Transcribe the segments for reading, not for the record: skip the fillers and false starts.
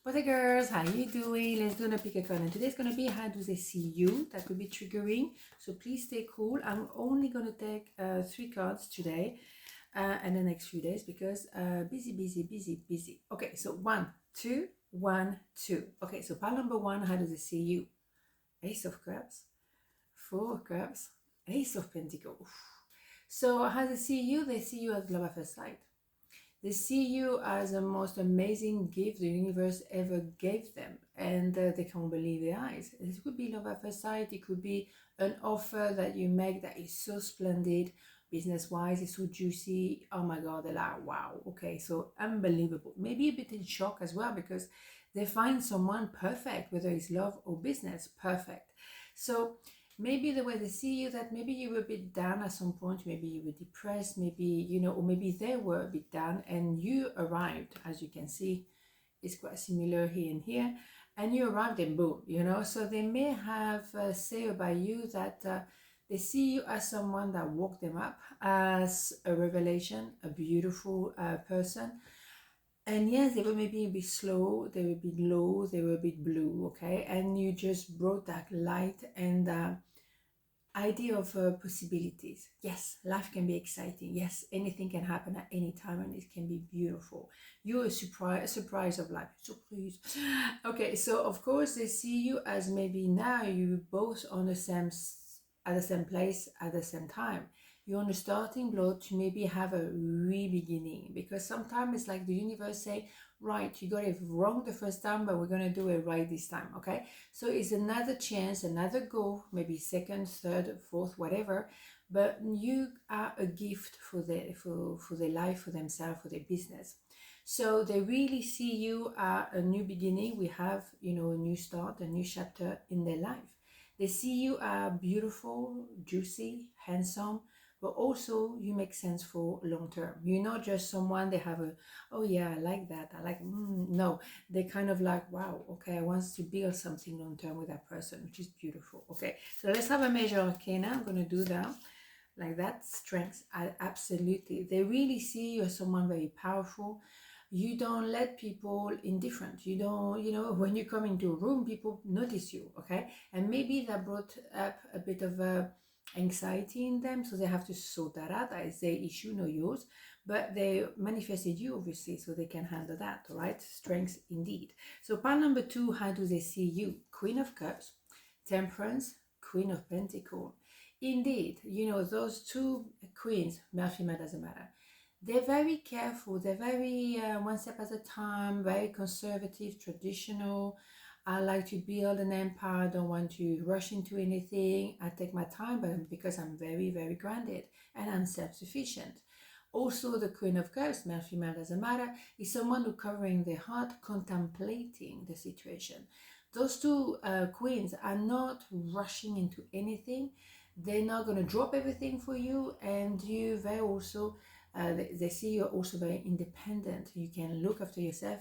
What's up, girls? How you doing? Let's do a pick a card. And today's gonna be how do they see you? That could be triggering. So please stay cool. I'm only gonna take 3 cards today and the next few days because busy. Okay, so 1, 2, 1, 2. Okay, so pile number 1, how do they see you? Ace of Cups, 4 of Cups, Ace of Pentacles. So how they see you? They see you as love at first sight. They see you as the most amazing gift the universe ever gave them, and they can't believe their eyes. It could be love at first sight, it could be an offer that you make that is so splendid, business-wise, it's so juicy. Oh my God, they're like, wow, okay, so unbelievable. Maybe a bit in shock as well because they find someone perfect, whether it's love or business, perfect. So maybe the way they see you, that maybe you were a bit down at some point, maybe you were depressed, maybe or maybe they were a bit down and you arrived. As you can see, it's quite similar here and here, and you arrived and boom, so they may have say about you that they see you as someone that woke them up, as a revelation, a beautiful person. And yes, they were maybe a bit slow, they were a bit low, they were a bit blue, okay, and you just brought that light and idea of possibilities. Yes, life can be exciting. Yes, anything can happen at any time and it can be beautiful. You're a surprise of life. Surprise. Okay, so of course they see you as maybe now you both on the same at the same place at the same time. You're on the starting block to maybe have a re-beginning, because sometimes it's like the universe say, right, you got it wrong the first time, but we're going to do it right this time. Okay, so it's another chance, another go, maybe second, third, fourth, whatever, but you are a gift for their life, for themselves, for their business. So they really see you as a new beginning. We have a new start, a new chapter in their life. They see you as beautiful, juicy, handsome, but also you make sense for long term. You're not just someone they have a, oh yeah, I like that, I like, no, they kind of like, wow, okay, I want to build something long term with that person, which is beautiful. Okay, so let's have a major arcana. I'm going to do that like that. Strengths, absolutely. They really see you as someone very powerful. You don't let people indifferent. You don't, when you come into a room, people notice you, okay? And maybe that brought up a bit of anxiety in them, so they have to sort that out. That is their issue, not yours. But they manifested you, obviously, so they can handle that, all right? Strengths indeed. So pile number 2, how do they see you? Queen of Cups, Temperance, Queen of Pentacles. Indeed, those two queens, male, female, doesn't matter. They're very careful. They're very one step at a time, very conservative, traditional. I like to build an empire. I don't want to rush into anything. I take my time, but because I'm very, very grounded and I'm self-sufficient. Also, the Queen of Cups, male, female, doesn't matter, is someone who covering their heart, contemplating the situation. Those two queens are not rushing into anything. They're not going to drop everything for you, and you very also they see you're also very independent. You can look after yourself,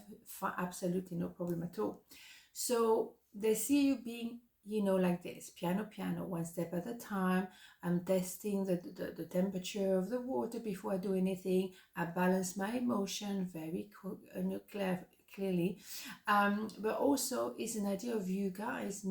absolutely no problem at all. So they see you being, like this, piano, one step at a time. I'm testing the temperature of the water before I do anything. I balance my emotion very clearly. But also it's an idea of you guys,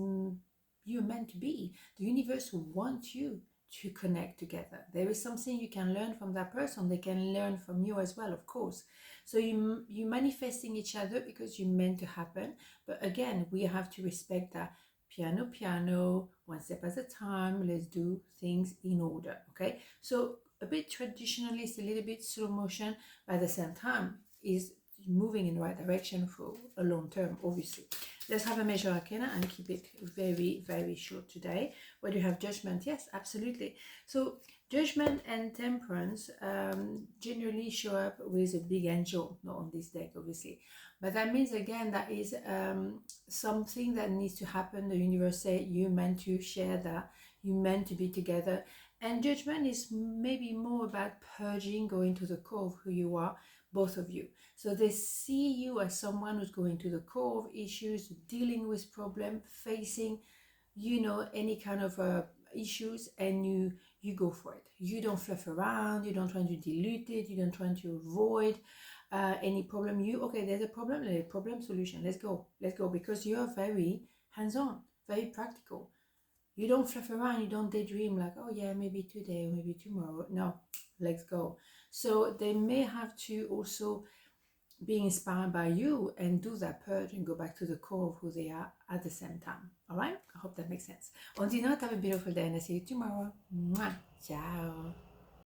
you're meant to be. The universe wants you to connect together. There is something you can learn from that person. They can learn from you as well, of course. So you manifesting each other because you're meant to happen. But again, we have to respect that piano, one step at a time. Let's do things in order. Okay, so a bit traditionalist, a little bit slow motion, but at the same time is moving in the right direction for a long term, obviously. Let's have a major arcana and keep it very, very short today. Where do you have Judgment? Yes, absolutely. So Judgment and Temperance generally show up with a big angel, not on this deck, obviously. But that means, again, that is something that needs to happen. The universe say you're meant to share that. You're meant to be together. And Judgment is maybe more about purging, going to the core of who you are, both of you. So they see you as someone who's going to the core of issues, dealing with problem, facing, any kind of issues, and you go for it. You don't fluff around, you don't try to dilute it, you don't try to avoid. Any problem okay, there's a problem solution, let's go, because you're very hands-on, very practical. You don't fluff around, you don't daydream like, oh yeah, maybe today or maybe tomorrow. No, let's go. So they may have to also be inspired by you and do that purge and go back to the core of who they are at the same time. All right, I hope that makes sense. On this note, have a beautiful day and I'll see you tomorrow. Mwah. Ciao.